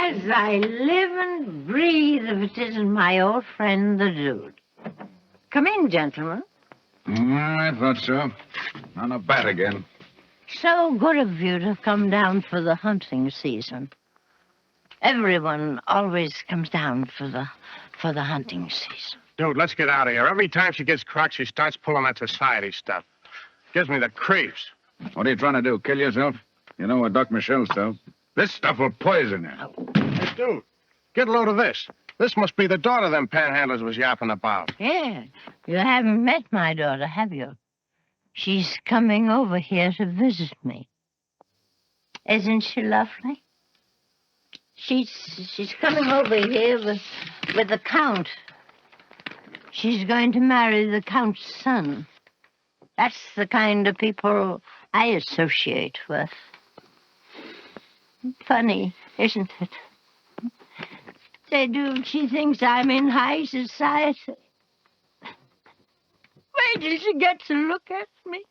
As I live and breathe, if it isn't my old friend, the dude. Come in, gentlemen. I thought so. On a bat again. So good of you to come down for the hunting season. Everyone always comes down for the hunting season. Dude, let's get out of here. Every time she gets crocked, she starts pulling that society stuff. Gives me the creeps. What are you trying to do, kill yourself? You know what Doc Michelle says. This stuff will poison you. Hey, dude, get a load of this. This must be the daughter them panhandlers was yapping about. Yeah, you haven't met my daughter, have you? She's coming over here to visit me. Isn't she lovely? She's coming over here with the Count. She's going to marry the Count's son. That's the kind of people I associate with. Funny, isn't it? Say, dude, she thinks I'm in high society. Wait till she gets a look at me.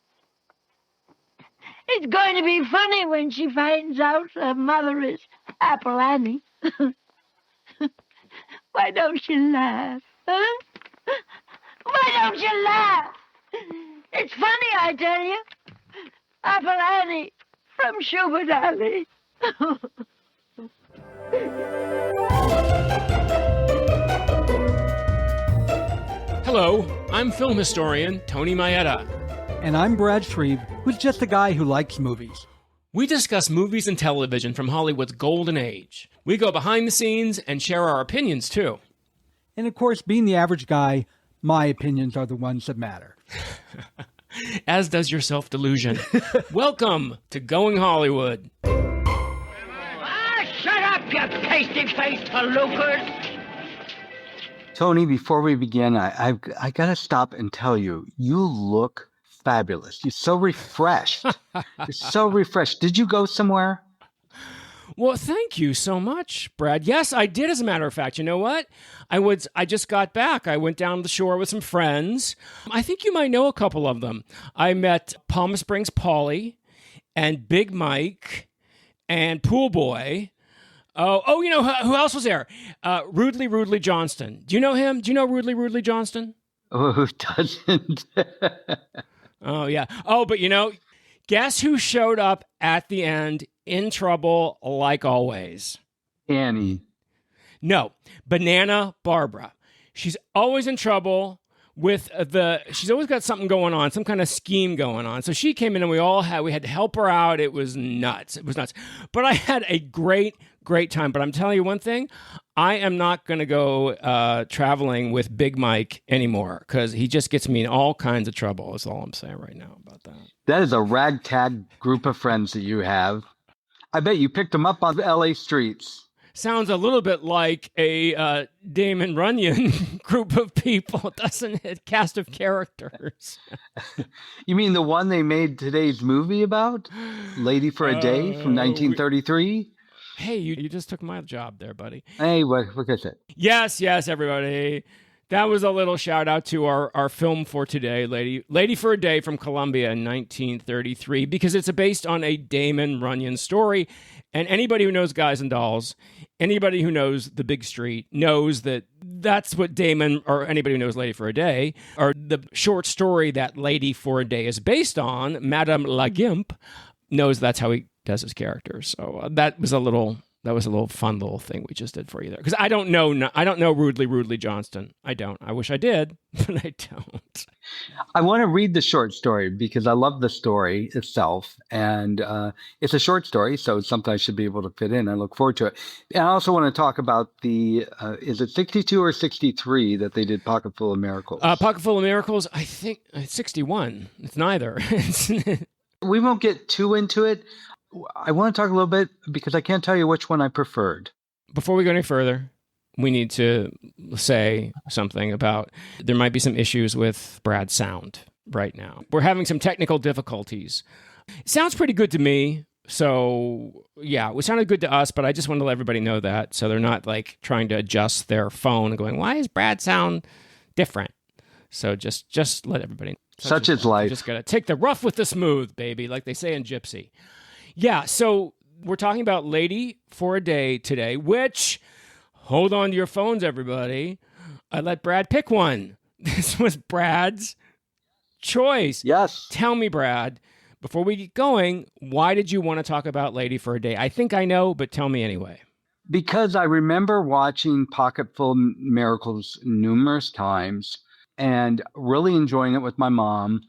It's going to be funny when she finds out her mother is Apple Annie. Why don't you laugh, huh? Why don't you laugh? It's funny, I tell you. Apple Annie from Schubert Alley. Hello, I'm film historian Tony Maeda. And I'm Brad Shreve, who's just a guy who likes movies. We discuss movies and television from Hollywood's golden age. We go behind the scenes and share our opinions, too. And of course, being the average guy, my opinions are the ones that matter. As does your self-delusion. Welcome to Going Hollywood. Shut up, you pasty-faced palookas! Tony, before we begin, I got to stop and tell you, you look fabulous. You're so refreshed. You're so refreshed. Did you go somewhere? Well, thank you so much, Brad. Yes, I did, as a matter of fact. You know what? I just got back. I went down to the shore with some friends. I think you might know a couple of them. I met Palm Springs Paulie and Big Mike and Pool Boy. Oh, you know, who else was there? Rudely Johnston. Do you know him? Do you know Rudely Johnston? Oh, who doesn't? Oh, yeah. Oh, but you know, guess who showed up at the end in trouble like always? Annie. No, Banana Barbara. She's always in trouble with she's always got something going on, some kind of scheme going on. So she came in and we had to help her out. It was nuts. But I had a great time. But I'm telling you one thing, I am not going to go traveling with Big Mike anymore because he just gets me in all kinds of trouble. That's all I'm saying right now about that. That is a ragtag group of friends that you have. I bet you picked them up on the LA streets. Sounds a little bit like a Damon Runyon group of people, doesn't it? Cast of characters. You mean the one they made today's movie about? Lady for a Day from 1933? Hey, you just took my job there, buddy. Hey, what is it? Yes, everybody. That was a little shout out to our film for today, Lady for a Day from Columbia in 1933, because it's based on a Damon Runyon story. And anybody who knows Guys and Dolls, anybody who knows The Big Street knows that's what Damon, or anybody who knows Lady for a Day, or the short story that Lady for a Day is based on, Madame La Gimp, knows that's how he does his characters. So that was a little fun little thing we just did for you there. Because I don't know Rudely Johnston. I don't. I wish I did, but I don't. I want to read the short story because I love the story itself. And it's a short story, so it's something I should be able to fit in. I look forward to it. And I also want to talk about is it 62 or 63 that they did Pocketful of Miracles? Pocketful of Miracles, I think it's 61. It's neither. We won't get too into it. I want to talk a little bit because I can't tell you which one I preferred. Before we go any further, we need to say something about there might be some issues with Brad's sound right now. We're having some technical difficulties. It sounds pretty good to me. So, yeah, it sounded good to us, but I just want to let everybody know that so they're not like trying to adjust their phone and going, why is Brad sound different? So just let everybody know. Such is life. You just got to take the rough with the smooth, baby, like they say in Gypsy. Yeah, so we're talking about Lady for a Day today, which, hold on to your phones, everybody. I let Brad pick one. This was Brad's choice. Yes. Tell me, Brad, before we get going, why did you want to talk about Lady for a Day? I think I know, but tell me anyway. Because I remember watching Pocketful Miracles numerous times and really enjoying it with my mom.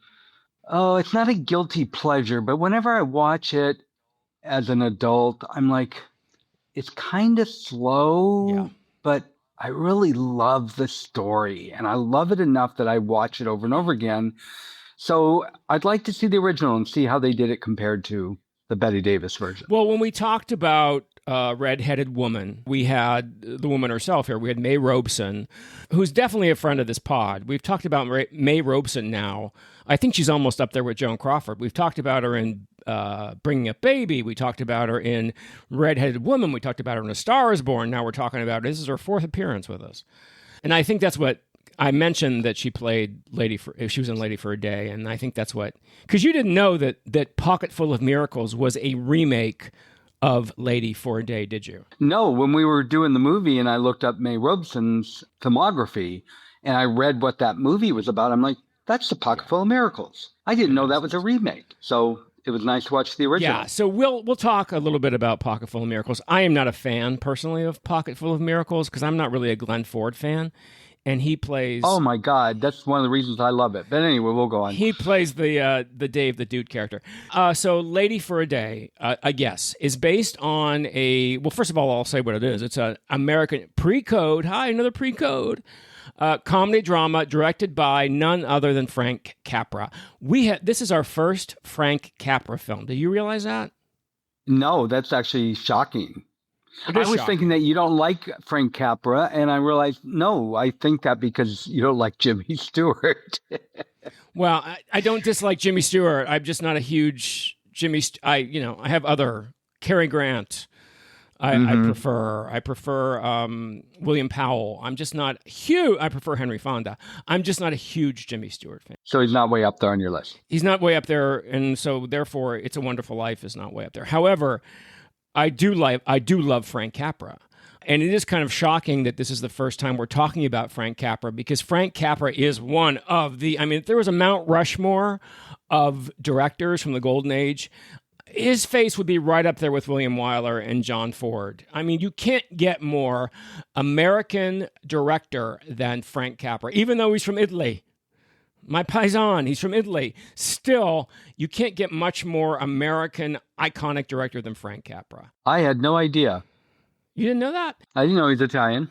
Oh, it's not a guilty pleasure, but whenever I watch it as an adult, I'm like, it's kind of slow, but I really love the story, and I love it enough that I watch it over and over again. So I'd like to see the original and see how they did it compared to the Bette Davis version. Well, when we talked about Red-Headed Woman, we had the woman herself here. We had Mae Robson, who's definitely a friend of this pod. We've talked about Mae Robson now. I think she's almost up there with Joan Crawford. We've talked about her in Bringing Up Baby. We talked about her in Red-Headed Woman. We talked about her in A Star Is Born. Now we're talking about her. This is her fourth appearance with us. And I think that's what I mentioned, that she played she was in Lady for a Day. And I think that's what, because you didn't know that Pocketful of Miracles was a remake of Lady for a Day, did you? No, when we were doing the movie and I looked up Mae Robson's filmography and I read what that movie was about, I'm like, that's the Pocketful of Miracles. I didn't know that was a remake. So it was nice to watch the original. Yeah, so we'll talk a little bit about Pocketful of Miracles. I am not a fan, personally, of Pocketful of Miracles because I'm not really a Glenn Ford fan. And he plays... Oh, my God. That's one of the reasons I love it. But anyway, we'll go on. He plays the Dave the Dude character. So Lady for a Day, I guess, is based on a... Well, first of all, I'll say what it is. It's an American pre-code. Hi, another pre-code. Comedy drama directed by none other than Frank Capra. This is our first Frank Capra film. Do you realize that? No, that's actually shocking. I was shocking. thinking that you don't like Frank Capra, and I realized, no, I think that because you don't like Jimmy Stewart. Well, I don't dislike Jimmy Stewart. I'm just not a huge I have other Cary Grant. I prefer William Powell. I'm just not huge. I prefer Henry Fonda. I'm just not a huge Jimmy Stewart fan. So he's not way up there on your list. He's not way up there, and so therefore, It's a Wonderful Life is not way up there. However, I do love Frank Capra. And it is kind of shocking that this is the first time we're talking about Frank Capra, because Frank Capra is one of if there was a Mount Rushmore of directors from the Golden Age, his face would be right up there with William Wyler and John Ford. I mean, you can't get more American director than Frank Capra, even though he's from Italy. My paisan, he's from Italy. Still, you can't get much more American iconic director than Frank Capra. I had no idea. You didn't know that? I didn't know he's Italian.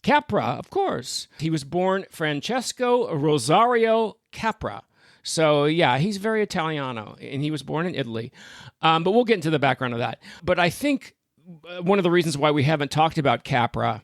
Capra, of course. He was born Francesco Rosario Capra. So, yeah, he's very Italiano, and he was born in Italy. But we'll get into the background of that. But I think one of the reasons why we haven't talked about Capra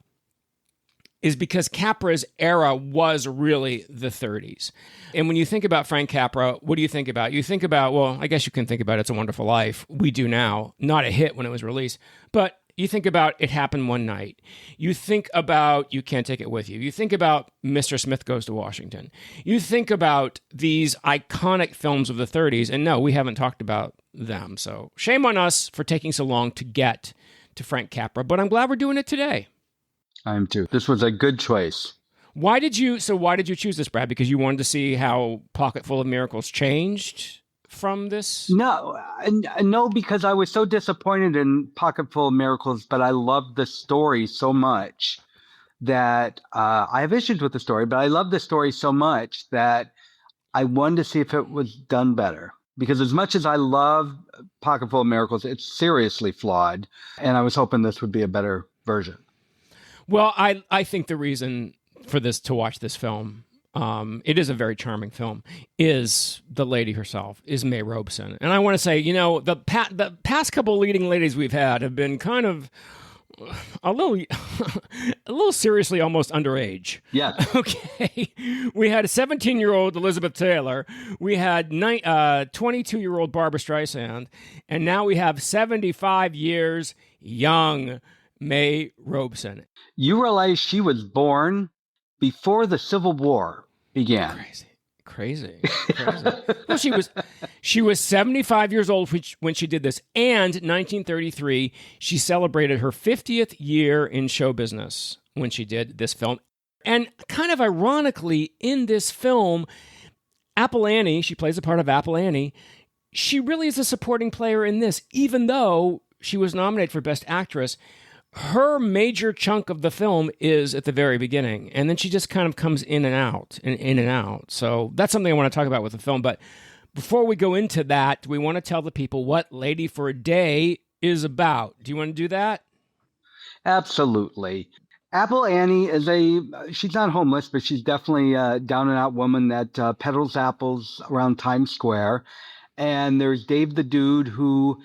is because Capra's era was really the 30s. And when you think about Frank Capra, what do you think about? You think about, well, I guess you can think about It's a Wonderful Life. We do now. Not a hit when it was released. But you think about It Happened One Night. You think about You Can't Take It With You. You think about Mr. Smith Goes to Washington. You think about these iconic films of the 30s. And no, we haven't talked about them. So shame on us for taking so long to get to Frank Capra. But I'm glad we're doing it today. I am too. This was a good choice. Why did you choose this, Brad? Because you wanted to see how Pocketful of Miracles changed from this? No, because I was so disappointed in Pocketful of Miracles, but I loved the story so much that I have issues with the story, but I love the story so much that I wanted to see if it was done better. Because as much as I love Pocketful of Miracles, it's seriously flawed, and I was hoping this would be a better version. Well, I think the reason for this to watch this film, it is a very charming film, is the lady herself, is Mae Robson. And I want to say, the past couple leading ladies we've had have been kind of a little seriously almost underage. Yeah. Okay. We had a 17-year-old Elizabeth Taylor. We had 22-year-old Barbra Streisand. And now we have 75 years young Mae Robson. You realize she was born before the Civil War began. Crazy. Well, she was 75 years old when she did this, and 1933 she celebrated her 50th year in show business when she did this film. And kind of ironically, in this film, Apple Annie, she plays the part of Apple Annie. She really is a supporting player in this, even though she was nominated for Best Actress. Her major chunk of the film is at the very beginning, and then she just kind of comes in and out, So that's something I want to talk about with the film. But before we go into that, we want to tell the people what Lady for a Day is about. Do you want to do that? Absolutely. Apple Annie she's not homeless, but she's definitely a down and out woman that peddles apples around Times Square. And there's Dave the Dude, who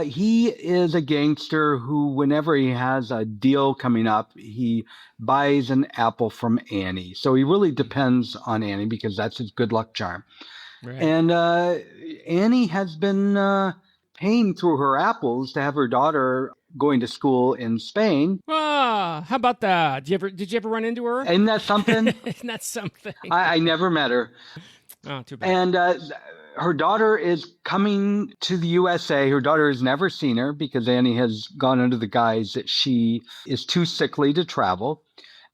he is a gangster who, whenever he has a deal coming up, he buys an apple from Annie. So he really depends on Annie because that's his good luck charm. Right. And Annie has been paying through her apples to have her daughter going to school in Spain. Ah, how about that? Did you ever run into her? Isn't that something? Isn't that something? I never met her. Oh, too bad. And her daughter is coming to the USA. Her daughter has never seen her because Annie has gone under the guise that she is too sickly to travel.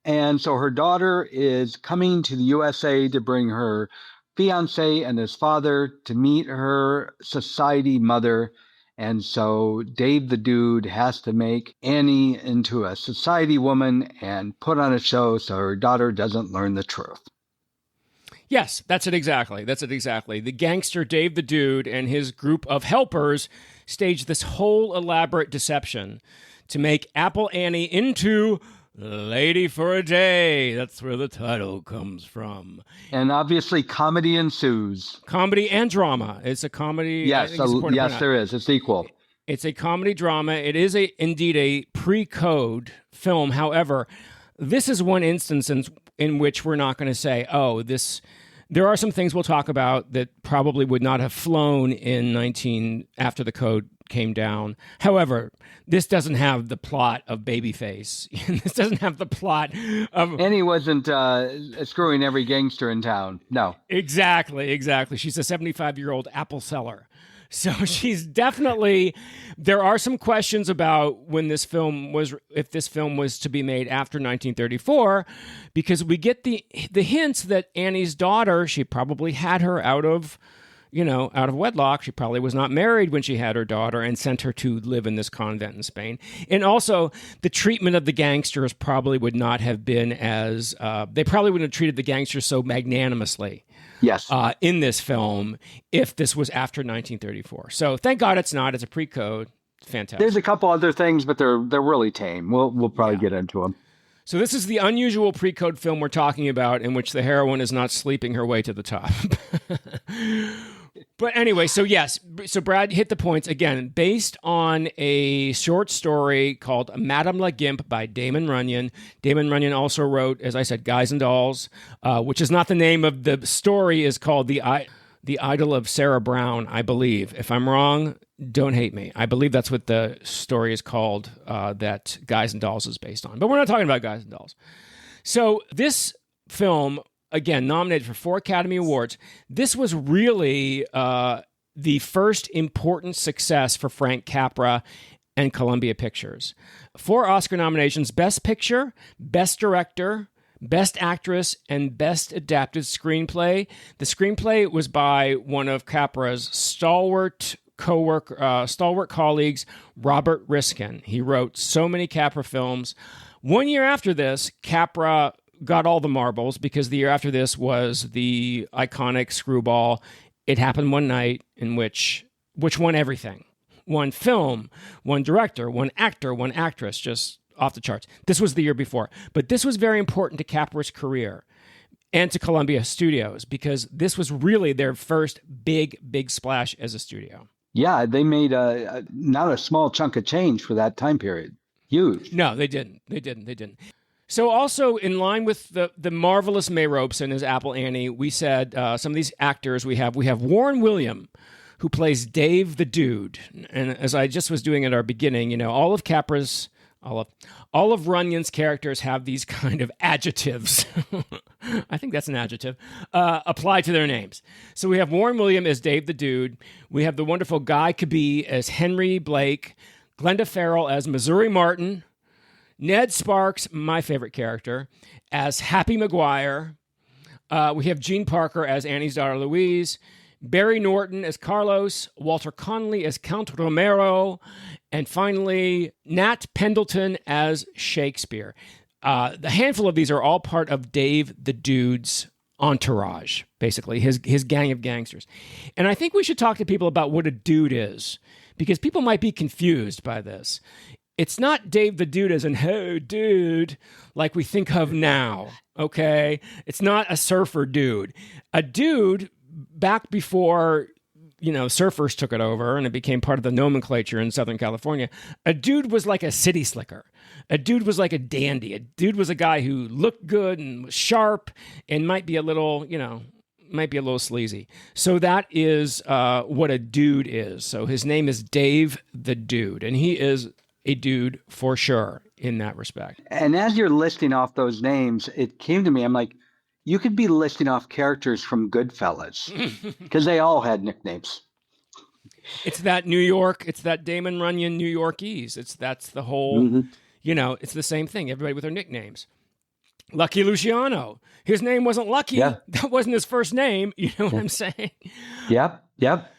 And so her daughter is coming to the USA to bring her fiance and his father to meet her society mother. And so Dave the Dude has to make Annie into a society woman and put on a show so her daughter doesn't learn the truth. Yes, that's it exactly. The gangster Dave the Dude and his group of helpers stage this whole elaborate deception to make Apple Annie into Lady for a Day. That's where the title comes from. And obviously comedy ensues. Comedy and drama. It's a comedy. Yes, there is. It's equal. It's a comedy drama. It is indeed a pre-code film. However, this is one instance in which we're not going to say, there are some things we'll talk about that probably would not have flown after the code came down. However, this doesn't have the plot of Babyface. This doesn't have the plot of... And he wasn't screwing every gangster in town. No. Exactly. She's a 75-year-old apple seller. So she's definitely... There are some questions about if this film was to be made after 1934, because we get the hints that Annie's daughter, she probably had her out of wedlock. She probably was not married when she had her daughter and sent her to live in this convent in Spain. And also, the treatment of the gangsters probably would not have been as... they probably wouldn't have treated the gangsters so magnanimously. Yes. In this film, if this was after 1934. So thank God it's not. It's a pre-code. Fantastic. There's a couple other things, but they're really tame. We'll probably get into them. So this is the unusual pre-code film we're talking about, in which the heroine is not sleeping her way to the top. But anyway, so Brad hit the points again, based on a short story called Madame La Gimp by Damon Runyon. Damon Runyon also wrote, as I said, Guys and Dolls, which is not the name of the story, is called The Idol of Sarah Brown, I believe. If I'm wrong, don't hate me. I believe that's what the story is called that Guys and Dolls is based on. But we're not talking about Guys and Dolls. So this film, again, nominated for 4 Academy Awards. This was really the first important success for Frank Capra and Columbia Pictures. 4 Oscar nominations: Best Picture, Best Director, Best Actress, and Best Adapted Screenplay. The screenplay was by one of Capra's stalwart colleagues, Robert Riskin. He wrote so many Capra films. 1 year after this, Capra got all the marbles, because the year after this was the iconic Screwball, It Happened One Night, in which won everything. One film, one director, one actor, one actress, just off the charts. This was the year before. But this was very important to Capra's career and to Columbia Studios, because this was really their first big splash as a studio. Yeah, they made not a small chunk of change for that time period. Huge. No, they didn't. So also in line with the marvelous Mae Robson as Apple Annie, we said some of these actors we have Warren William, who plays Dave the Dude. And as I just was doing at our beginning, all of Capra's All of Runyon's characters have these kind of adjectives. I think that's an adjective, applied to their names. So we have Warren William as Dave the Dude. We have the wonderful Guy Kabee as Henry Blake. Glenda Farrell as Missouri Martin. Ned Sparks, my favorite character, as Happy McGuire. We have Gene Parker as Annie's daughter Louise. Barry Norton as Carlos, Walter Connolly as Count Romero, and finally, Nat Pendleton as Shakespeare. The handful of these are all part of Dave the Dude's entourage, basically, his gang of gangsters. And I think we should talk to people about what a dude is, because people might be confused by this. It's not Dave the Dude as in, hey, dude, like we think of now, okay? It's not a surfer dude. A dude, back before, surfers took it over and it became part of the nomenclature in Southern California, a dude was like a city slicker. A dude was like a dandy. A dude was a guy who looked good and was sharp and might be a little, sleazy. So that is what a dude is. So his name is Dave the Dude, and he is a dude for sure in that respect. And as you're listing off those names, it came to me, I'm like, you could be listing off characters from Goodfellas because they all had nicknames. It's that New York, it's that Damon Runyon New Yorkese. That's the whole, it's the same thing. Everybody with their nicknames. Lucky Luciano. His name wasn't Lucky. Yeah. That wasn't his first name. You know what I'm saying? Yep.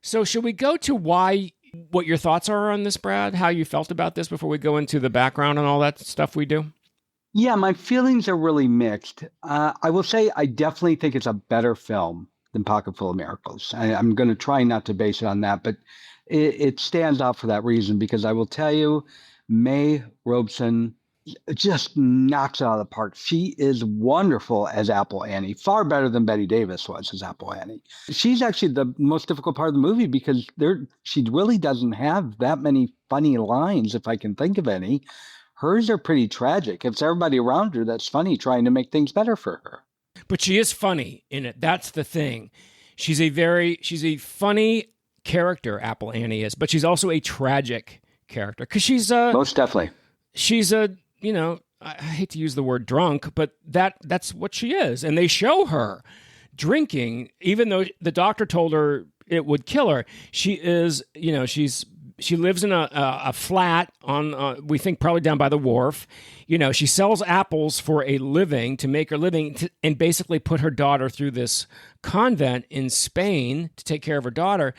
So should we go to what your thoughts are on this, Brad? How you felt about this before we go into the background and all that stuff we do? Yeah, my feelings are really mixed. I will say I definitely think it's a better film than Pocketful of Miracles. I'm going to try not to base it on that, but it stands out for that reason, because I will tell you, Mae Robson just knocks it out of the park. She is wonderful as Apple Annie, far better than Betty Davis was as Apple Annie. She's actually the most difficult part of the movie because she really doesn't have that many funny lines, if I can think of any. Hers are pretty tragic. It's everybody around her that's funny, trying to make things better for her. But she is funny in it. That's the thing. She's a funny character, Apple Annie is, but she's also a tragic character because most definitely. She's I hate to use the word drunk, but that's what she is. And they show her drinking, even though the doctor told her it would kill her. She is, she lives in a flat on, we think probably down by the wharf. She sells apples for a living to make her living and basically put her daughter through this convent in Spain to take care of her daughter.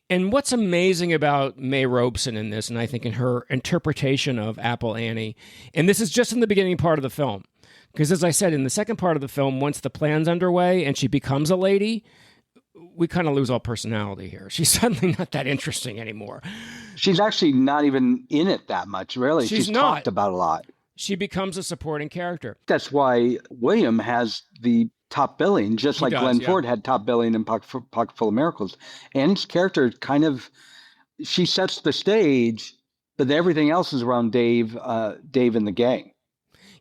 And what's amazing about Mae Robson in this, and I think in her interpretation of Apple Annie, and this is just in the beginning part of the film, because as I said, in the second part of the film, once the plan's underway and she becomes a lady, we kind of lose all personality here. She's suddenly not that interesting anymore. She's actually not even in it that much, really. She's not talked about a lot. She becomes a supporting character. That's why William has the top billing, just like Glenn Ford had top billing in Pocketful of Miracles. Annie's character she sets the stage, but everything else is around Dave and the gang.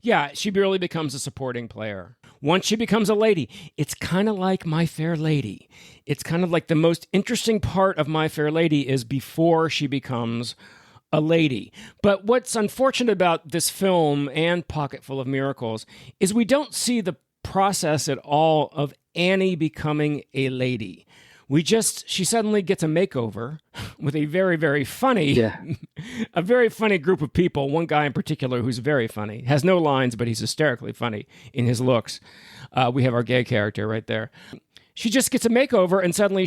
Yeah, she barely becomes a supporting player. Once she becomes a lady, it's kind of like My Fair Lady. It's kind of like the most interesting part of My Fair Lady is before she becomes a lady. But what's unfortunate about this film and Pocketful of Miracles is we don't see the process at all of Annie becoming a lady. She suddenly gets a makeover with a very, very funny, a very funny group of people. One guy in particular who's very funny, has no lines, but he's hysterically funny in his looks. We have our gay character right there. She just gets a makeover and suddenly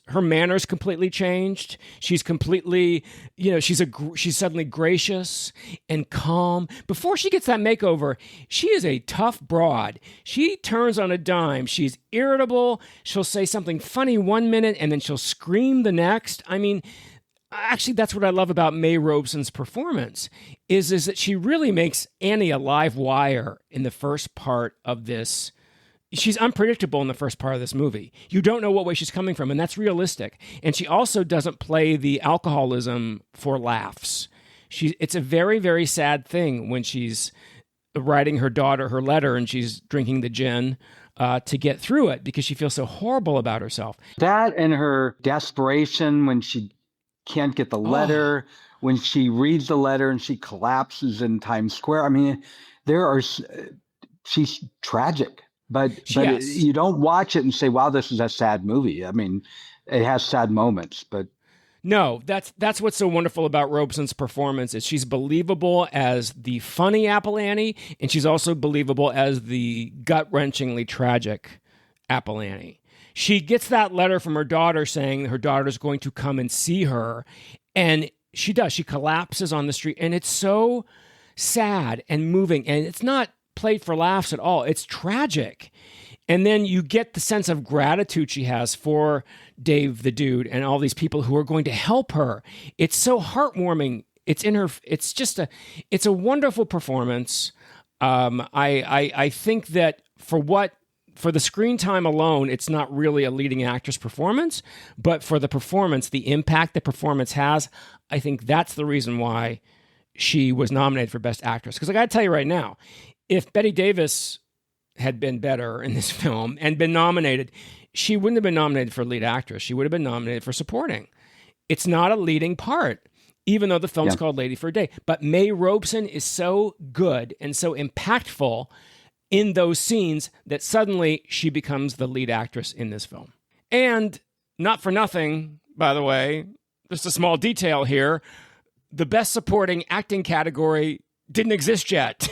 her manners completely changed. She's completely, she's suddenly gracious and calm. Before she gets that makeover, she is a tough broad. She turns on a dime. She's irritable. She'll say something funny one minute and then she'll scream the next. I mean, actually, that's what I love about Mae Robson's performance is that she really makes Annie a live wire in the first part of this. She's unpredictable in the first part of this movie. You don't know what way she's coming from, and that's realistic. And she also doesn't play the alcoholism for laughs. It's a very, very sad thing when she's writing her daughter her letter and she's drinking the gin to get through it because she feels so horrible about herself. That and her desperation when she can't get the letter, when she reads the letter and she collapses in Times Square. I mean, she's tragic, but Yes. you don't watch it and say, wow, this is a sad movie. I mean, it has sad moments, but No, that's what's so wonderful about Robson's performance is she's believable as the funny Apple Annie, and she's also believable as the gut-wrenchingly tragic Apple Annie. She gets that letter from her daughter saying her daughter's going to come and see her, and she does. She collapses on the street, and it's so sad and moving, and it's not played for laughs at all. It's tragic. And then you get the sense of gratitude she has for Dave the Dude and all these people who are going to help her. It's so heartwarming. It's in her. It's just it's a wonderful performance. I think that for the screen time alone, it's not really a leading actress performance, but for the performance, the impact the performance has, I think that's the reason why she was nominated for Best Actress. Because I got to tell you right now, if Bette Davis had been better in this film and been nominated, she wouldn't have been nominated for lead actress. She would have been nominated for supporting. It's not a leading part, even though the film's called Lady for a Day. But Mae Robson is so good and so impactful in those scenes that suddenly she becomes the lead actress in this film. And not for nothing, by the way, just a small detail here, the Best Supporting Acting category didn't exist yet.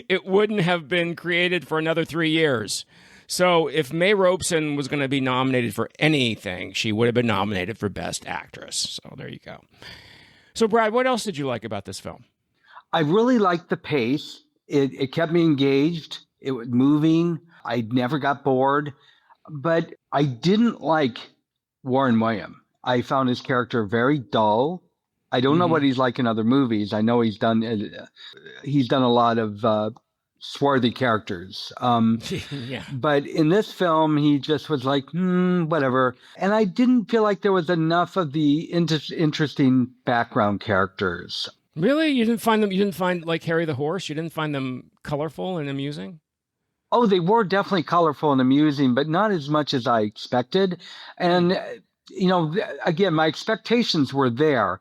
It wouldn't have been created for another 3 years. So if Mae Robson was going to be nominated for anything, she would have been nominated for Best Actress. So there you go. So Brad, what else did you like about this film? I really liked the pace. It kept me engaged. It was moving. I never got bored. But I didn't like Warren William. I found his character very dull. I don't know what he's like in other movies. I know he's done a lot of swarthy characters. Yeah. But in this film, he just was like, whatever. And I didn't feel like there was enough of the interesting background characters. Really? You didn't find like Harry the Horse? You didn't find them colorful and amusing? Oh, they were definitely colorful and amusing, but not as much as I expected. And, again, my expectations were there.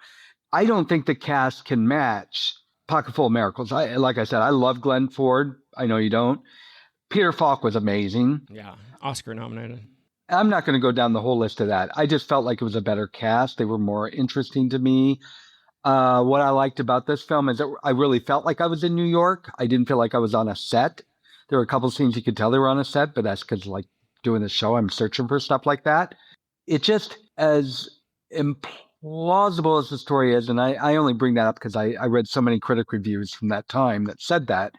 I don't think the cast can match Pocketful of Miracles. Like I said, I love Glenn Ford. I know you don't. Peter Falk was amazing. Yeah, Oscar nominated. I'm not going to go down the whole list of that. I just felt like it was a better cast. They were more interesting to me. What I liked about this film is that I really felt like I was in New York. I didn't feel like I was on a set. There were a couple scenes you could tell they were on a set, but that's because, like, doing the show, I'm searching for stuff like that. It just, as implausible as the story is, and I only bring that up because I read so many critic reviews from that time that said that,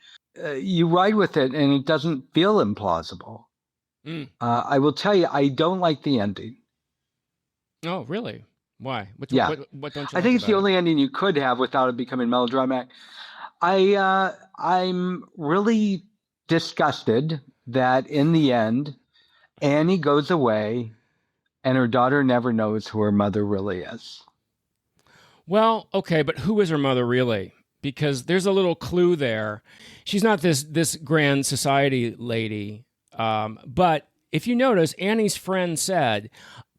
you ride with it and it doesn't feel implausible. I will tell you, I don't like the ending. Oh, really? Why? What don't you I think it's the only ending you could have without it becoming melodramatic. I'm really disgusted that in the end, Annie goes away and her daughter never knows who her mother really is. Well, okay, but who is her mother really? Because there's a little clue there. She's not this grand society lady. But if you notice, Annie's friend said,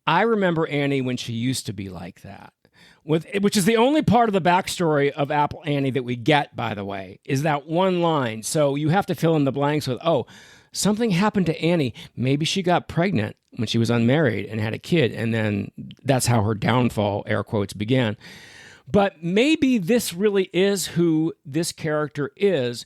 I remember Annie when she used to be like that. Which is the only part of the backstory of Apple Annie that we get, by the way, is that one line. So you have to fill in the blanks with, something happened to Annie. Maybe she got pregnant when she was unmarried and had a kid. And then that's how her downfall, air quotes, began. But maybe this really is who this character is.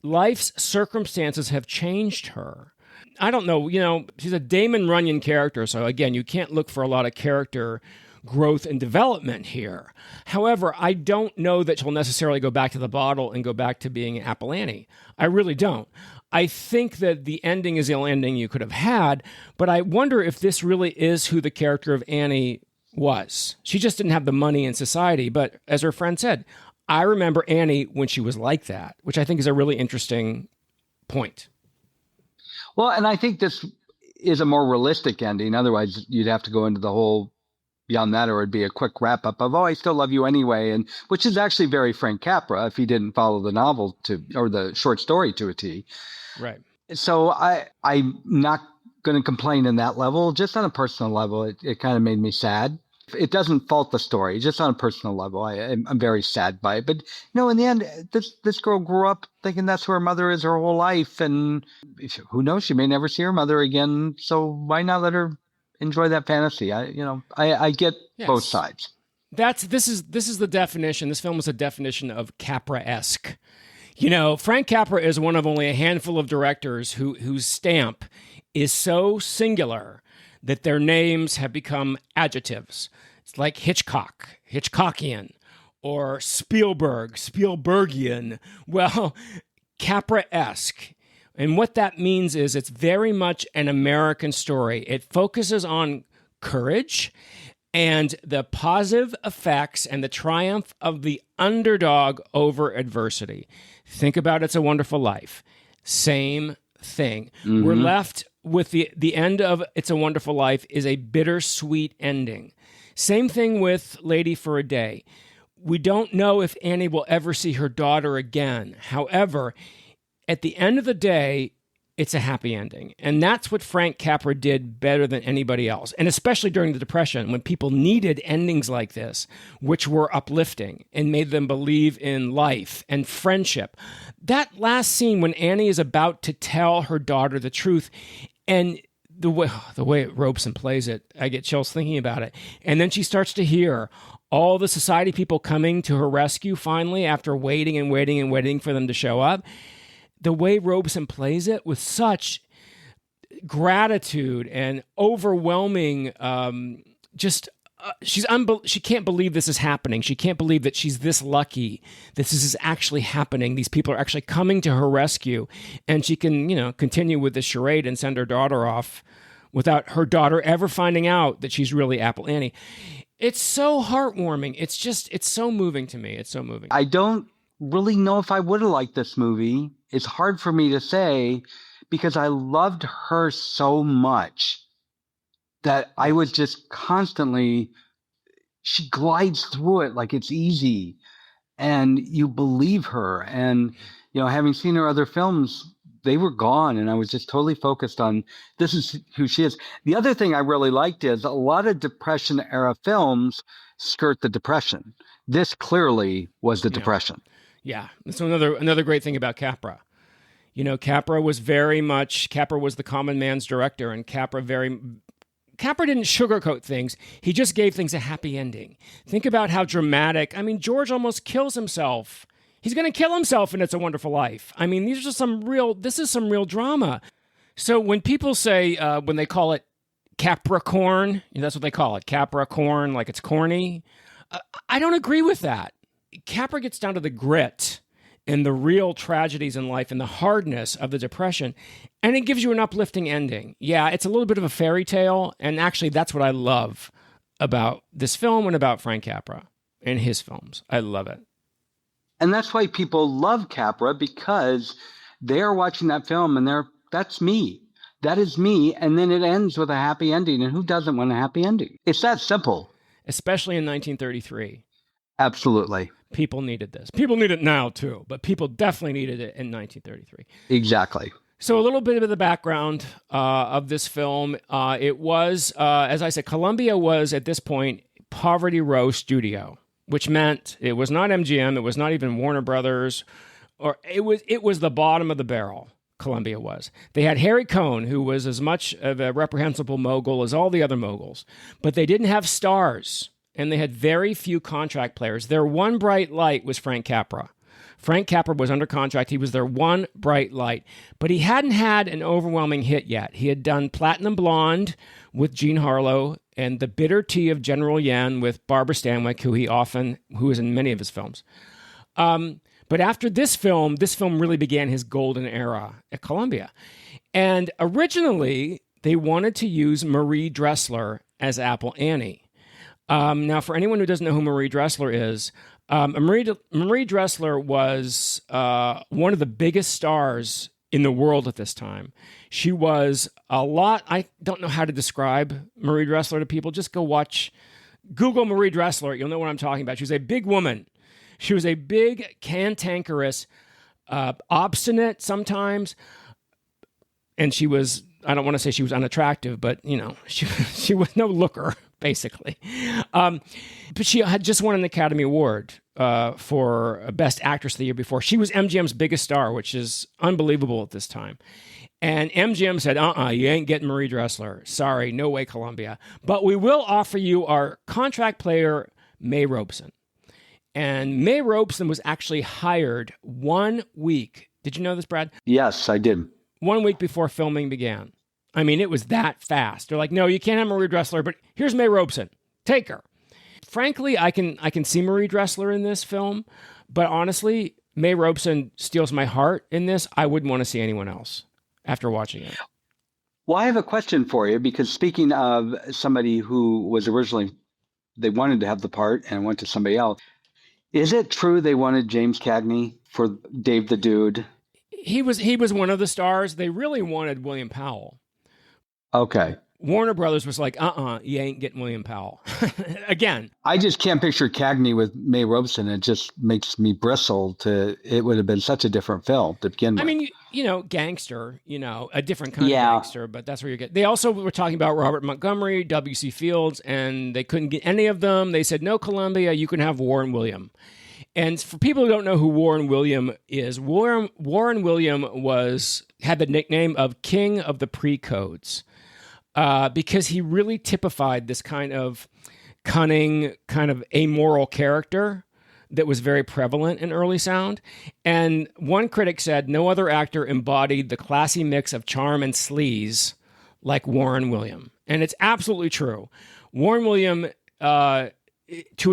Life's circumstances have changed her. I don't know, she's a Damon Runyon character. So again, you can't look for a lot of character growth and development here. However, I don't know that she'll necessarily go back to the bottle and go back to being Apple Annie. I really don't. I think that the ending is the only ending you could have had, but I wonder if this really is who the character of Annie was. She just didn't have the money in society, but as her friend said, I remember Annie when she was like that, which I think is a really interesting point. Well, and I think this is a more realistic ending. Otherwise, you'd have to go into the whole beyond that, or it'd be a quick wrap up of, I still love you anyway. And which is actually very Frank Capra if he didn't follow the novel or the short story to a T. Right. So I'm not going to complain in that level. Just on a personal level, it kind of made me sad. It doesn't fault the story, just on a personal level. I'm very sad by it. But in the end, this girl grew up thinking that's who her mother is her whole life, and who knows, she may never see her mother again. So why not let her enjoy that fantasy? I get both sides. This is the definition. This film is a definition of Capra-esque. Frank Capra is one of only a handful of directors whose stamp is so singular that their names have become adjectives. It's like Hitchcock, Hitchcockian, or Spielberg, Spielbergian. Well, Capra-esque. And what that means is it's very much an American story. It focuses on courage and the positive effects and the triumph of the underdog over adversity. Think about It's a Wonderful Life. Same thing. Mm-hmm. We're left with the end of It's a Wonderful Life is a bittersweet ending. Same thing with Lady for a Day. We don't know if Annie will ever see her daughter again. However, at the end of the day, it's a happy ending. And that's what Frank Capra did better than anybody else. And especially during the Depression, when people needed endings like this, which were uplifting and made them believe in life and friendship. That last scene when Annie is about to tell her daughter the truth, and the way Robson plays it, I get chills thinking about it. And then she starts to hear all the society people coming to her rescue finally after waiting and waiting and waiting for them to show up. The way Robson plays it with such gratitude and overwhelming, she can't believe this is happening. She can't believe that she's this lucky. This is actually happening. These people are actually coming to her rescue, and she can, continue with this charade and send her daughter off without her daughter ever finding out that she's really Apple Annie. It's so heartwarming. It's so moving to me. It's so moving. I don't really know if I would have liked this movie. It's hard for me to say because I loved her so much that I was just constantly, she glides through it like it's easy and you believe her. And, having seen her other films, they were gone. And I was just totally focused on this is who she is. The other thing I really liked is a lot of Depression era films skirt the Depression. This clearly was the Depression. Yeah. So another great thing about Capra. Capra was the common man's director, and Capra didn't sugarcoat things. He just gave things a happy ending. Think about how dramatic. George almost kills himself. He's going to kill himself in It's a Wonderful Life. This is some real drama. So when people say, when they call it Capricorn, that's what they call it, Capricorn, like it's corny. I don't agree with that. Capra gets down to the grit and the real tragedies in life and the hardness of the Depression, and it gives you an uplifting ending. Yeah, it's a little bit of a fairy tale, and actually that's what I love about this film and about Frank Capra and his films. I love it. And that's why people love Capra, because they're watching that film and that's me. That is me, and then it ends with a happy ending, and who doesn't want a happy ending? It's that simple. Especially in 1933. Absolutely. People needed this. People need it now, too, but people definitely needed it in 1933. Exactly. So a little bit of the background of this film. It was, as I said, Columbia was, at this point, Poverty Row Studio, which meant it was not MGM, it was not even Warner Brothers, or it was the bottom of the barrel, Columbia was. They had Harry Cohn, who was as much of a reprehensible mogul as all the other moguls, but they didn't have stars. And they had very few contract players. Their one bright light was Frank Capra. Frank Capra was under contract. He was their one bright light. But he hadn't had an overwhelming hit yet. He had done Platinum Blonde with Jean Harlow and The Bitter Tea of General Yen with Barbara Stanwyck, who is in many of his films. But after this film really began his golden era at Columbia. And originally, they wanted to use Marie Dressler as Apple Annie. Now, for anyone who doesn't know who Marie Dressler is, Marie Dressler was one of the biggest stars in the world at this time. She was I don't know how to describe Marie Dressler to people. Just Google Marie Dressler. You'll know what I'm talking about. She was a big woman. She was a big, cantankerous, obstinate sometimes. And she was, I don't want to say she was unattractive, but, she was no looker. basically. But she had just won an Academy Award for Best Actress the year before. She was MGM's biggest star, which is unbelievable at this time. And MGM said, you ain't getting Marie Dressler. Sorry, no way, Columbia. But we will offer you our contract player, Mae Robson. And Mae Robson was actually hired 1 week. Did you know this, Brad? Yes, I did. 1 week before filming began. I mean, it was that fast. They're like, no, you can't have Marie Dressler, but here's Mae Robson. Take her. Frankly, I can see Marie Dressler in this film, but honestly, Mae Robson steals my heart in this. I wouldn't want to see anyone else after watching it. Well, I have a question for you, because speaking of somebody who was originally, they wanted to have the part and went to somebody else. Is it true they wanted James Cagney for Dave the Dude? He was one of the stars. They really wanted William Powell. Okay. Warner Brothers was like, you ain't getting William Powell. Again. I just can't picture Cagney with Mae Robson. It just makes me bristle. It would have been such a different film to begin with. I mean, gangster, a different kind of gangster, but that's where you get. They also were talking about Robert Montgomery, W.C. Fields, and they couldn't get any of them. They said, no, Columbia, you can have Warren William. And for people who don't know who Warren William is, Warren William had the nickname of King of the Pre-Codes. Because he really typified this kind of cunning, kind of amoral character that was very prevalent in early sound. And one critic said no other actor embodied the classy mix of charm and sleaze like Warren William. And it's absolutely true. Warren William, to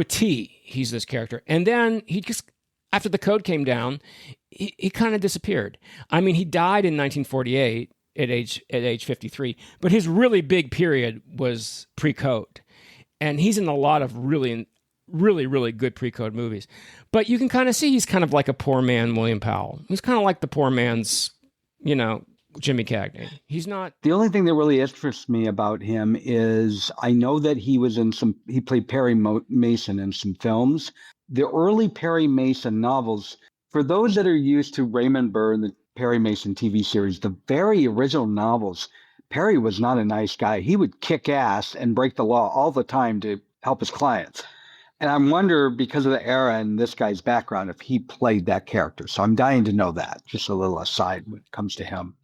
a T, he's this character. And then he just, after the code came down, he kind of disappeared. I mean, he died in 1948. At age 53, but his really big period was pre-code, and he's in a lot of really, really, really good pre-code movies. But you can kind of see he's kind of like a poor man William Powell. He's kind of like the poor man's, Jimmy Cagney. He's not. The only thing that really interests me about him is I know that he played Perry Mason in some films. The early Perry Mason novels, for those that are used to Raymond Burr and the Perry Mason TV series, the very original novels, Perry was not a nice guy. He would kick ass and break the law all the time to help his clients. And I wonder, because of the era and this guy's background, if he played that character. So I'm dying to know that. Just a little aside when it comes to him.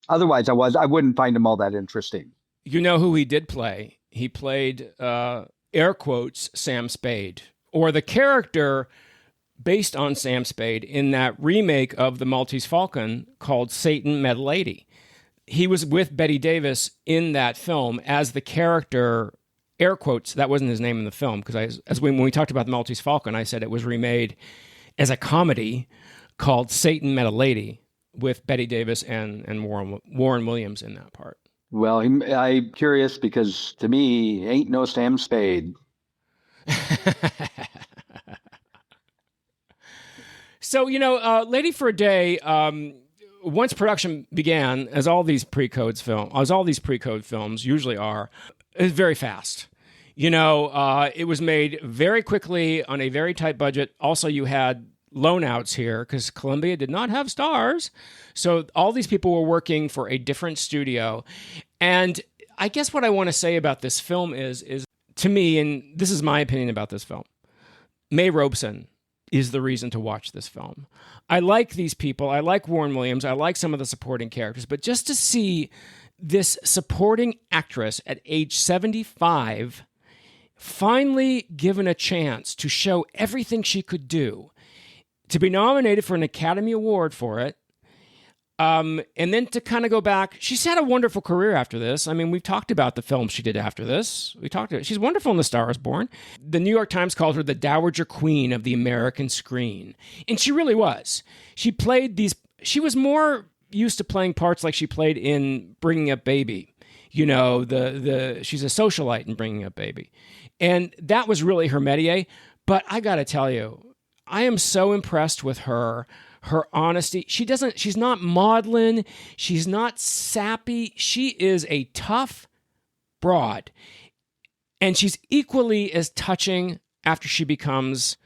Otherwise, I wouldn't find him all that interesting. You know who he did play? He played, air quotes, Sam Spade, or the character based on Sam Spade in that remake of The Maltese Falcon called Satan Met a Lady. He was with Bette Davis in that film as the character, air quotes, that wasn't his name in the film, because when we talked about The Maltese Falcon, I said it was remade as a comedy called Satan Met a Lady with Bette Davis and Warren Williams in that part. Well, I'm curious because to me, he ain't no Sam Spade. So, Lady for a Day, once production began, as all these pre-code films usually are, is very fast. It was made very quickly on a very tight budget. Also, you had loan-outs here because Columbia did not have stars. So all these people were working for a different studio. And I guess what I want to say about this film is to me, and this is my opinion about this film, Mae Robson is the reason to watch this film. I like these people. I like Warren Williams. I like some of the supporting characters. But just to see this supporting actress at age 75 finally given a chance to show everything she could do, to be nominated for an Academy Award for it, and then to kind of go back. She's had a wonderful career after this. I mean, we've talked about the films she did after this. She's wonderful in The Star is Born. The New York Times called her the Dowager Queen of the American screen. And she really was. She was more used to playing parts like she played in Bringing Up Baby. She's a socialite in Bringing Up Baby. And that was really her métier. But I got to tell you, I am so impressed with her honesty. She's not maudlin. She's not sappy. She is a tough broad. And she's equally as touching after she becomes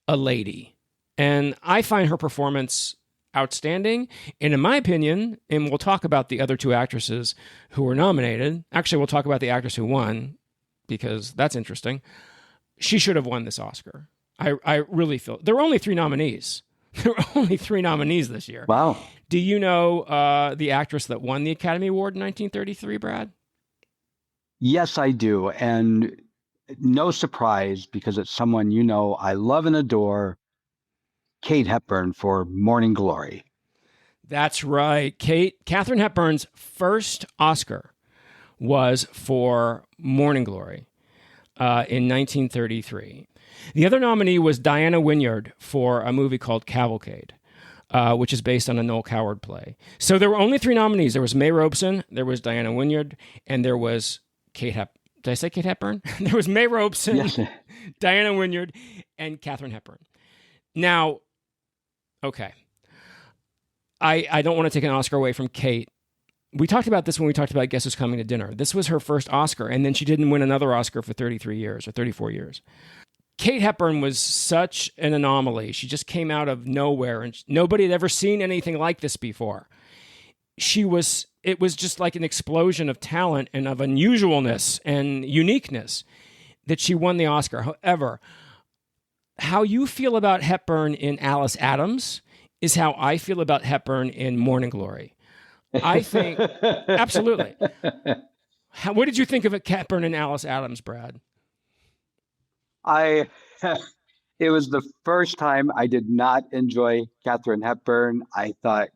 a lady. And I find her performance outstanding. And in my opinion, and we'll talk about the other two actresses who were nominated. Actually, we'll talk about the actress who won because that's interesting. She should have won this Oscar. I really feel there were only 3 nominees. There were only 3 nominees this year. Wow. Do you know the actress that won the Academy Award in 1933, Brad? Yes, I do. And no surprise, because it's someone you know I love and adore, Kate Hepburn for Morning Glory. That's right. Katharine Hepburn's first Oscar was for Morning Glory in 1933. The other nominee was Diana Wynyard for a movie called Cavalcade, which is based on a Noel Coward play. So there were only 3 nominees. There was Mae Robson, there was Diana Wynyard, and there was Kate Hepburn. Did I say Kate Hepburn? There was Mae Robson, yes. Diana Wynyard, and Katharine Hepburn. Now, okay. I don't want to take an Oscar away from Kate. We talked about this when we talked about Guess Who's Coming to Dinner. This was her first Oscar, and then she didn't win another Oscar for 33 years or 34 years. Kate Hepburn was such an anomaly. She just came out of nowhere, and nobody had ever seen anything like this before. It was just like an explosion of talent and of unusualness and uniqueness that she won the Oscar. However, how you feel about Hepburn in Alice Adams is how I feel about Hepburn in Morning Glory. I think, absolutely. What did you think of Hepburn in Alice Adams, Brad? It was the first time I did not enjoy Katharine Hepburn. I thought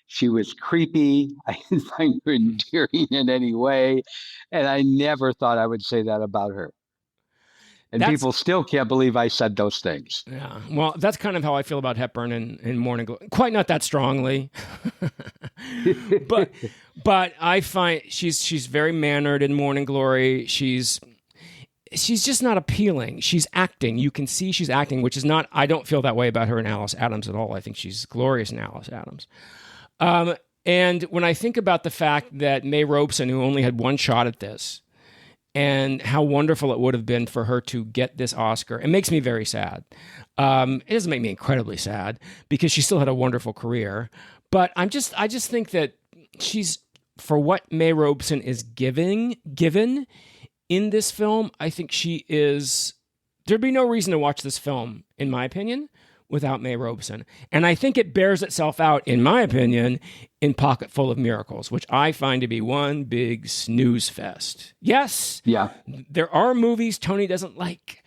she was creepy. I didn't find her endearing in any way. And I never thought I would say that about her. And people still can't believe I said those things. Yeah, well, that's kind of how I feel about Hepburn in Morning Glory. Quite not that strongly, but I find she's very mannered in Morning Glory. She's just not appealing. She's acting. You can see she's acting, which is not. I don't feel that way about her in Alice Adams at all. I think she's glorious in Alice Adams. And when I think about the fact that Mae Robson, who only had one shot at this, and how wonderful it would have been for her to get this Oscar. It makes me very sad. It doesn't make me incredibly sad because she still had a wonderful career. But I just think that she's, for what Mae Robson is given in this film, I think she is, there'd be no reason to watch this film, in my opinion, without Mae Robson. And I think it bears itself out, in my opinion, in Pocket Full of Miracles, which I find to be one big snooze fest. Yes, yeah, there are movies Tony doesn't like.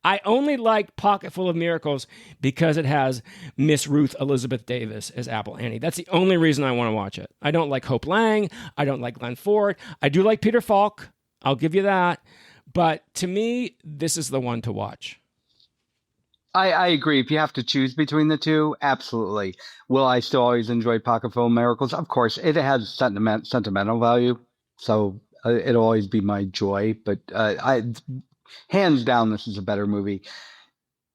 I only like Pocket Full of Miracles because it has Miss Ruth Elizabeth Davis as Apple Annie. That's the only reason I want to watch it. I don't like Hope Lang. I don't like Glenn Ford. I do like Peter Falk. I'll give you that. But to me, this is the one to watch. I agree. If you have to choose between the two, absolutely. Will I still always enjoy Pocket Full of Miracles? Of course. It has sentimental value, so it'll always be my joy. But hands down, this is a better movie,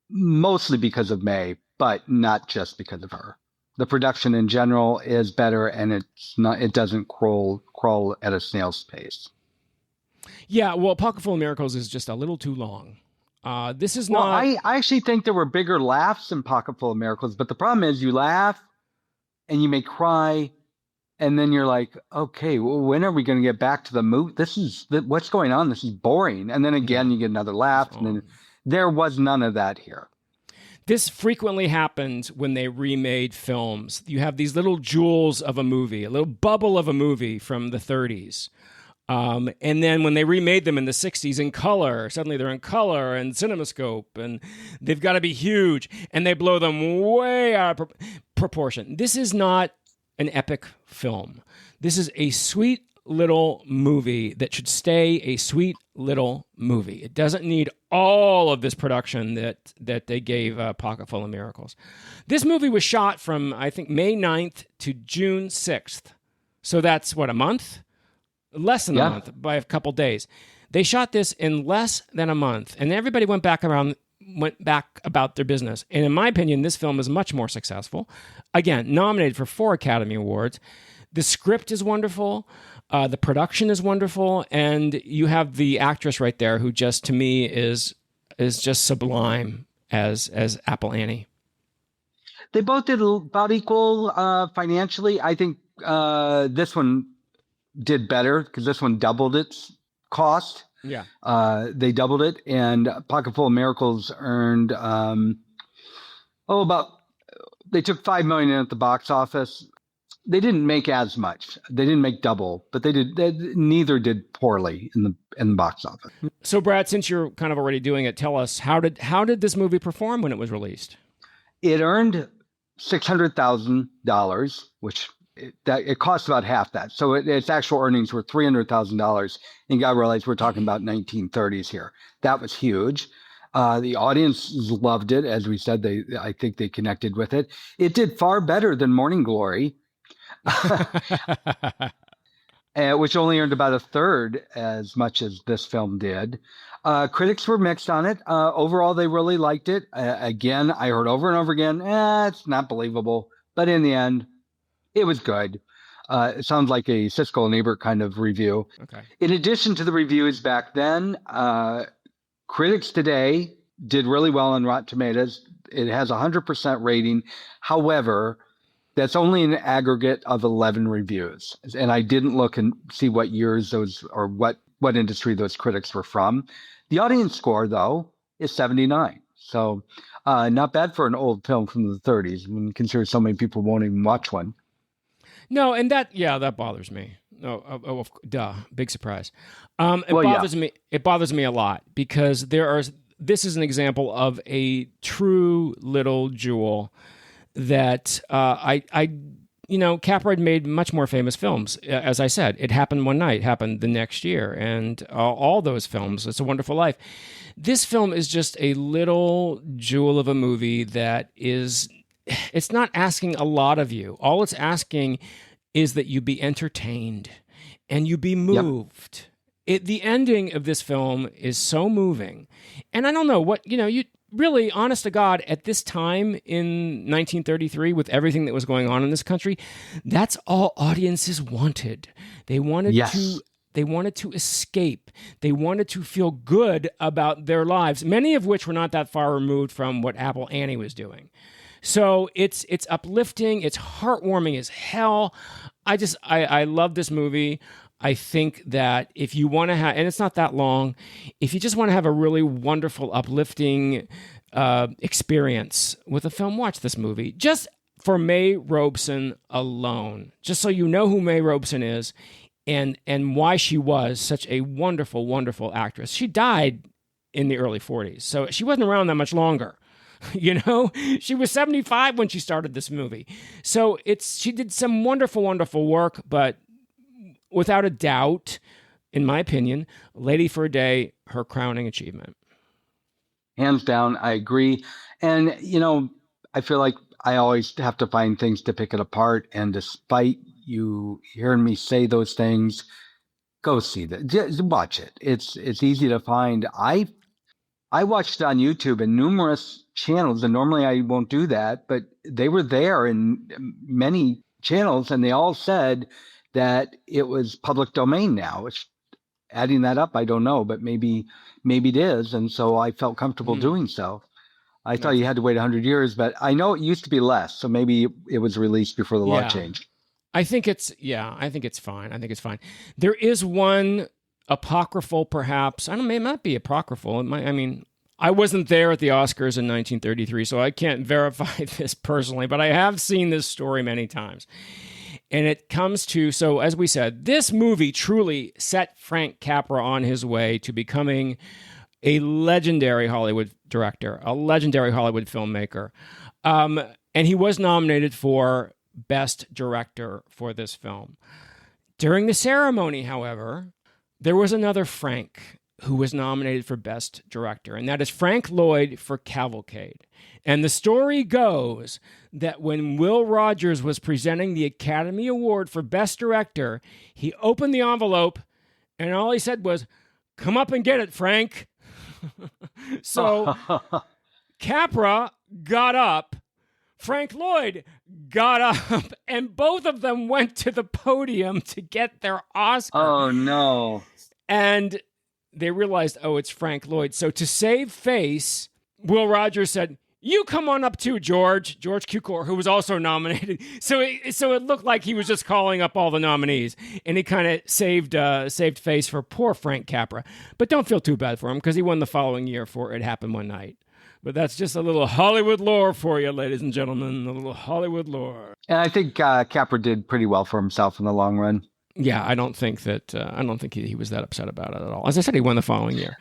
mostly because of Mae, but not just because of her. The production in general is better, and it doesn't crawl at a snail's pace. Yeah, well, Pocket Full of Miracles is just a little too long. This is not. I actually think there were bigger laughs in Pocket Full of Miracles, but the problem is you laugh and you may cry, and then you're like, okay, well, when are we going to get back to the movie? What's going on? This is boring. And then again, you get another laugh, and then there was none of that here. This frequently happens when they remade films. You have these little jewels of a movie, a little bubble of a movie from the 30s. And then when they remade them in the 60s in color, suddenly they're in color and CinemaScope, and they've got to be huge, and they blow them way out of proportion. This is not an epic film. This is a sweet little movie that should stay a sweet little movie. It doesn't need all of this production that they gave Pocket Full of Miracles. This movie was shot from, I think, May 9th to June 6th. So that's, what, a month? Less than a month, by a couple days. They shot this in less than a month, and everybody went back about their business. And in my opinion, this film is much more successful. Again, nominated for 4 Academy Awards. The script is wonderful. The production is wonderful. And you have the actress right there who just, to me, is just sublime as Apple Annie. They both did about equal financially. I think this one did better because this one doubled its cost. Yeah. They doubled it, and Pocketful of Miracles earned they took $5 million in at the box office. They didn't make as much. They didn't make double, but neither did poorly in the box office. So, Brad, since you're kind of already doing it, tell us how did this movie perform when it was released? It earned $600,000, which it cost about half that. So its actual earnings were $300,000. And you got to realize we're talking about 1930s here. That was huge. The audience loved it, as we said. I think they connected with it. It did far better than Morning Glory, which only earned about a third as much as this film did. Critics were mixed on it. Overall, they really liked it. Again, I heard over and over again, it's not believable. But in the end, it was good. It sounds like a Siskel and Ebert kind of review. Okay. In addition to the reviews back then, critics today did really well on Rotten Tomatoes. It has a 100% rating. However, that's only an aggregate of 11 reviews. And I didn't look and see what years those or what industry those critics were from. The audience score, though, is 79. So not bad for an old film from the 30s when you consider so many people won't even watch one. No, and that bothers me. Oh, duh, big surprise. It bothers me a lot because this is an example of a true little jewel that Capra had made much more famous films. As I said, It Happened One Night happened the next year, and all those films, It's a Wonderful Life. This film is just a little jewel of a movie that it's not asking a lot of you. All it's asking is that you be entertained and you be moved. Yep. The ending of this film is so moving. And I don't know what, you really, honest to God, at this time in 1933, with everything that was going on in this country, that's all audiences wanted. They wanted to escape. They wanted to feel good about their lives, many of which were not that far removed from what Apple Annie was doing. So it's uplifting. It's heartwarming as hell. I love this movie. I think that if you want to have, and it's not that long, if you just want to have a really wonderful, uplifting experience with a film, watch this movie. Just for Mae Robson alone, just so you know who Mae Robson is and why she was such a wonderful, wonderful actress. She died in the early 40s, so she wasn't around that much longer. She was 75 when she started this movie. So she did some wonderful, wonderful work, but without a doubt, in my opinion, Lady for a Day, her crowning achievement. Hands down, I agree. And, I feel like I always have to find things to pick it apart. And despite you hearing me say those things, go see that. Just watch it. It's easy to find. I watched it on YouTube and numerous channels, and normally I won't do that, but they were there in many channels, and they all said that it was public domain now. Which, adding that up, I don't know, but maybe it is, and so I felt comfortable doing so. I thought you had to wait 100 years, but I know it used to be less, so maybe it was released before the law changed. I think it's fine. There is one apocryphal, perhaps. I don't know, it might be apocryphal. I wasn't there at the Oscars in 1933, so I can't verify this personally, but I have seen this story many times. And it comes to, so as we said, this movie truly set Frank Capra on his way to becoming a legendary Hollywood director, a legendary Hollywood filmmaker. And he was nominated for Best Director for this film. During the ceremony, however, there was another Frank who was nominated for Best Director, and that is Frank Lloyd for Cavalcade. And the story goes that when Will Rogers was presenting the Academy Award for Best Director, he opened the envelope, and all he said was, "Come up and get it, Frank." So Capra got up, Frank Lloyd got up, and both of them went to the podium to get their Oscar. Oh, no. And they realized, it's Frank Lloyd. So to save face, Will Rogers said, You come on up too, George Cukor, who was also nominated. So it looked like he was just calling up all the nominees, and he kind of saved face for poor Frank Capra. But don't feel too bad for him, because he won the following year for It Happened One Night. But that's just a little Hollywood lore for you, ladies and gentlemen, a little Hollywood lore. And I think Capra did pretty well for himself in the long run. Yeah, I don't think he was that upset about it at all. As I said, he won the following year.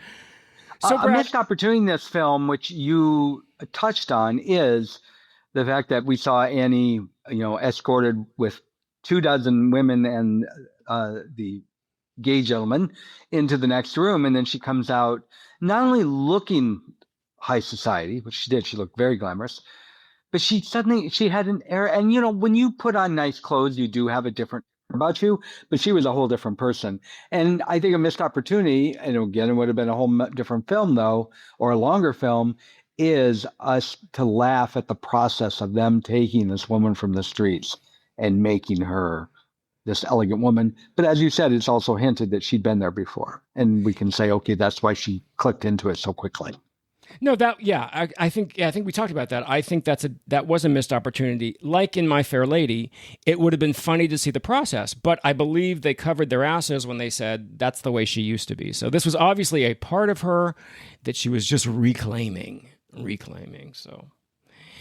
So a missed opportunity in this film, which you touched on, is the fact that we saw Annie, escorted with 24 women and the gay gentleman into the next room, and then she comes out not only looking high society, which she did, she looked very glamorous, but she had an air, and when you put on nice clothes, you do have a different about you, but she was a whole different person. And I think a missed opportunity, and again, it would have been a whole different film though, or a longer film, is us to laugh at the process of them taking this woman from the streets and making her this elegant woman. But as you said, it's also hinted that she'd been there before, and we can say, okay, that's why she clicked into it so quickly. No, I think we talked about that. I think that was a missed opportunity. Like in My Fair Lady, it would have been funny to see the process, but I believe they covered their asses when they said that's the way she used to be. So this was obviously a part of her that she was just reclaiming. So,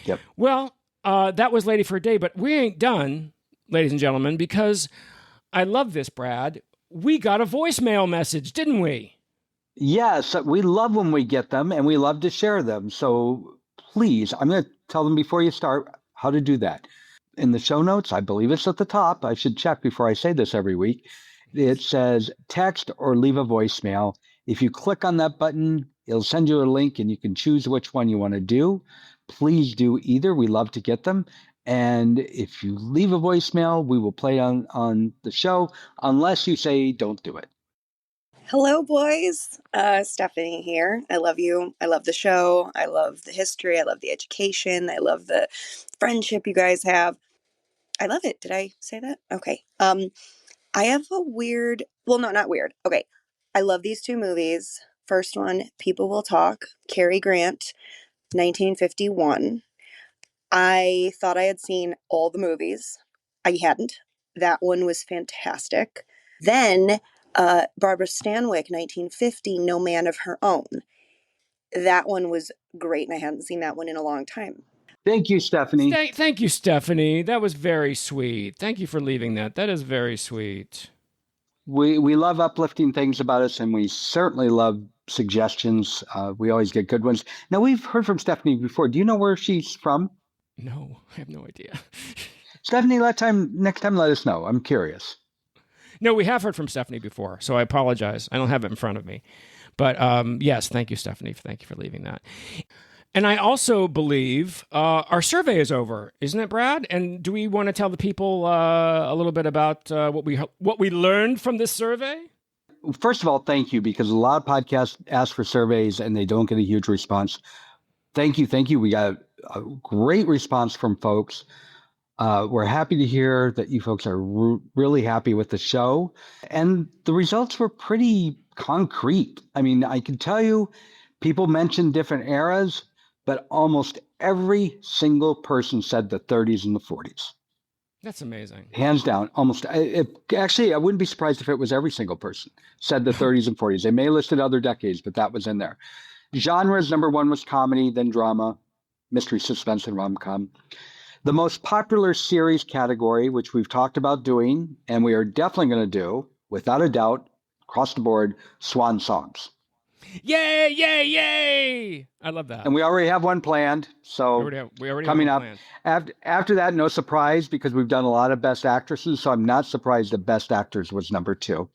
yep. Well, that was Lady for a Day, but we ain't done, ladies and gentlemen, because I love this, Brad. We got a voicemail message, didn't we? Yes, we love when we get them, and we love to share them. So please, I'm going to tell them before you start how to do that. In the show notes, I believe it's at the top. I should check before I say this every week. It says text or leave a voicemail. If you click on that button, it'll send you a link, and you can choose which one you want to do. Please do either. We love to get them. And if you leave a voicemail, we will play on the show, unless you say don't do it. Hello, boys. Stephanie here. I love you. I love the show. I love the history. I love the education. I love the friendship you guys have. I love it. Did I say that? Okay. I have a weird, well, no, not weird. Okay. I love these two movies. First one, People Will Talk, Cary Grant, 1951. I thought I had seen all the movies. I hadn't. That one was fantastic. Then Barbara Stanwyck, 1950, No Man of Her Own. That one was great, and I hadn't seen that one in a long time. Thank you, Stephanie. Thank you, Stephanie. That was very sweet. Thank you for leaving that. That is very sweet. We love uplifting things about us, and we certainly love suggestions. We always get good ones. Now, we've heard from Stephanie before. Do you know where she's from? No, I have no idea. Stephanie, next time let us know. I'm curious. No, we have heard from Stephanie before, so I apologize. I don't have it in front of me. But yes, thank you, Stephanie. Thank you for leaving that. And I also believe our survey is over, isn't it, Brad? And do we want to tell the people a little bit about what we learned from this survey? First of all, thank you, because a lot of podcasts ask for surveys and they don't get a huge response. Thank you. We got a great response from folks. We're happy to hear that you folks are really happy with the show. And the results were pretty concrete. I mean, I can tell you, people mentioned different eras, but almost every single person said the 30s and the 40s. That's amazing. Hands down, almost. Actually, I wouldn't be surprised if it was every single person said the 30s and 40s. They may have listed other decades, but that was in there. Genres, number one was comedy, then drama, mystery, suspense, and rom-com. The most popular series category, which we've talked about doing, and we are definitely going to do, without a doubt, across the board, swan songs. Yay, yay, yay! I love that. And we already have one planned. So we already coming have up. Planned. After that, no surprise, because we've done a lot of best actresses. So I'm not surprised that best actors was number 2.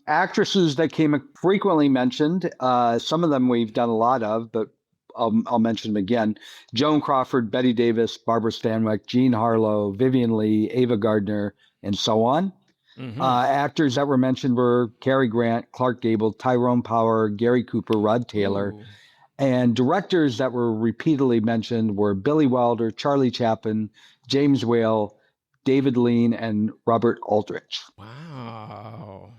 Actresses that came frequently mentioned. Some of them we've done a lot of, but I'll mention them again. Joan Crawford, Bette Davis, Barbara Stanwyck, Jean Harlow, Vivian Leigh, Ava Gardner, and so on. Mm-hmm. Actors that were mentioned were Cary Grant, Clark Gable, Tyrone Power, Gary Cooper, Rod Taylor. Ooh. And directors that were repeatedly mentioned were Billy Wilder, Charlie Chaplin, James Whale, David Lean, and Robert Aldrich. Wow.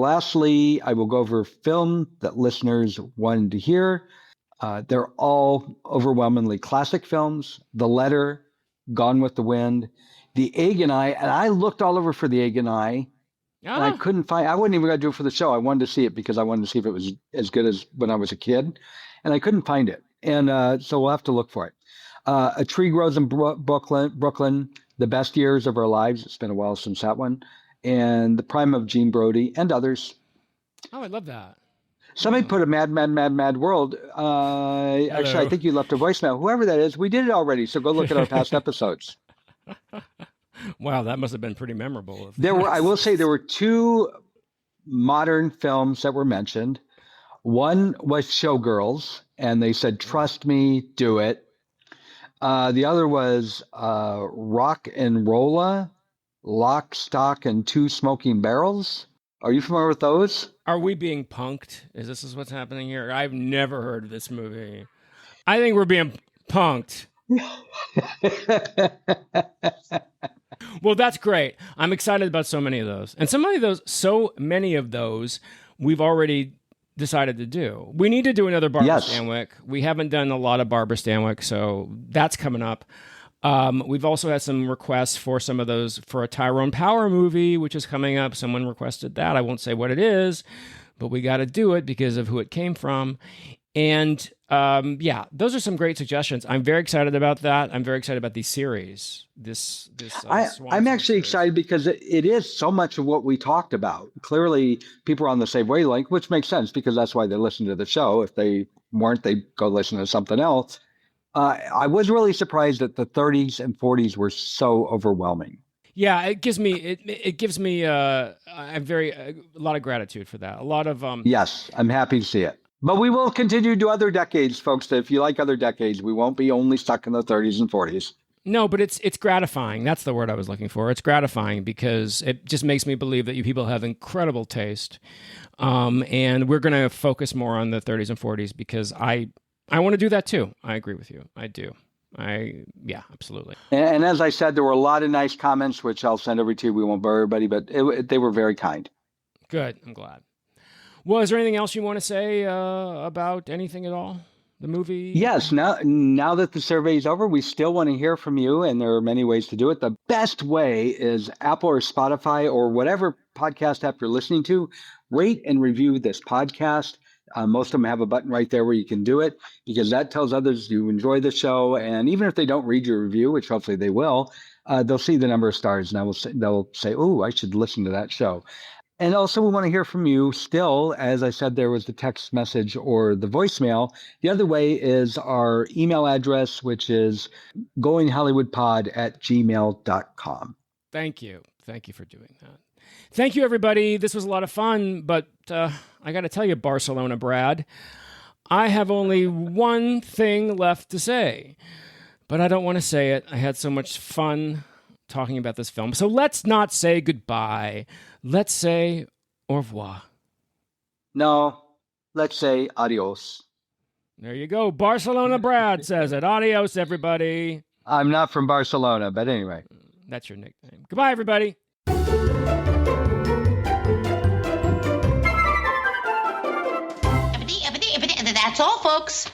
Lastly, I will go over film that listeners wanted to hear. They're all overwhelmingly classic films. The Letter, Gone with the Wind, The Egg and I looked all over for The Egg and I couldn't find. I wasn't even going to do it for the show. I wanted to see it because I wanted to see if it was as good as when I was a kid, and I couldn't find it. And so we'll have to look for it. A Tree Grows in Brooklyn, The Best Years of Our Lives. It's been a while since that one. And The Prime of Gene Brody and others. Oh, I love that. Somebody put a Mad World. Actually, I think you left a voicemail. Whoever that is, we did it already. So go look at our past episodes. Wow, that must have been pretty memorable. I will say there were 2 modern films that were mentioned. One was Showgirls, and they said, "Trust me, do it." The other was Rock and Rolla, Lock, Stock, and Two Smoking Barrels. Are you familiar with those? Are we being punked? This is what's happening here? I've never heard of this movie. I think we're being punked. Well, that's great. I'm excited about so many of those. And so many of those we've already decided to do. We need to do another Barbara Stanwyck. We haven't done a lot of Barbara Stanwyck, so that's coming up. We've also had some requests for some of those for a Tyrone Power movie, which is coming up. Someone requested that. I won't say what it is, but we got to do it because of who it came from. And those are some great suggestions. I'm very excited about that. I'm very excited about these series. I'm actually excited because it is so much of what we talked about. Clearly, people are on the same wavelength, which makes sense because that's why they listen to the show. If they weren't, they'd go listen to something else. I was really surprised that the 30s and 40s were so overwhelming. Yeah, it gives me a lot of gratitude for that. A lot of Yes, I'm happy to see it. But we will continue to do other decades, folks. If you like other decades, we won't be only stuck in the 30s and 40s. No, but it's gratifying. That's the word I was looking for. It's gratifying because it just makes me believe that you people have incredible taste. And we're going to focus more on the 30s and 40s because I want to do that too. I agree with you. I do. Yeah, absolutely. And as I said, there were a lot of nice comments, which I'll send over to you. We won't bore everybody, but they were very kind. Good. I'm glad. Well, is there anything else you want to say about anything at all? The movie? Yes. Now that the survey is over, we still want to hear from you, and there are many ways to do it. The best way is Apple or Spotify or whatever podcast app you're listening to. Rate and review this podcast. Most of them have a button right there where you can do it because that tells others you enjoy the show. And even if they don't read your review, which hopefully they will, they'll see the number of stars and they'll say, "Oh, I should listen to that show." And also, we want to hear from you still. As I said, there was the text message or the voicemail. The other way is our email address, which is goinghollywoodpod@gmail.com. Thank you. Thank you for doing that. Thank you, everybody. This was a lot of fun, but I got to tell you, Barcelona Brad, I have only one thing left to say, but I don't want to say it. I had so much fun talking about this film. So let's not say goodbye. Let's say au revoir. No, let's say adios. There you go. Barcelona Brad says it. Adios, everybody. I'm not from Barcelona, but anyway. That's your nickname. Goodbye, everybody. That's all, folks.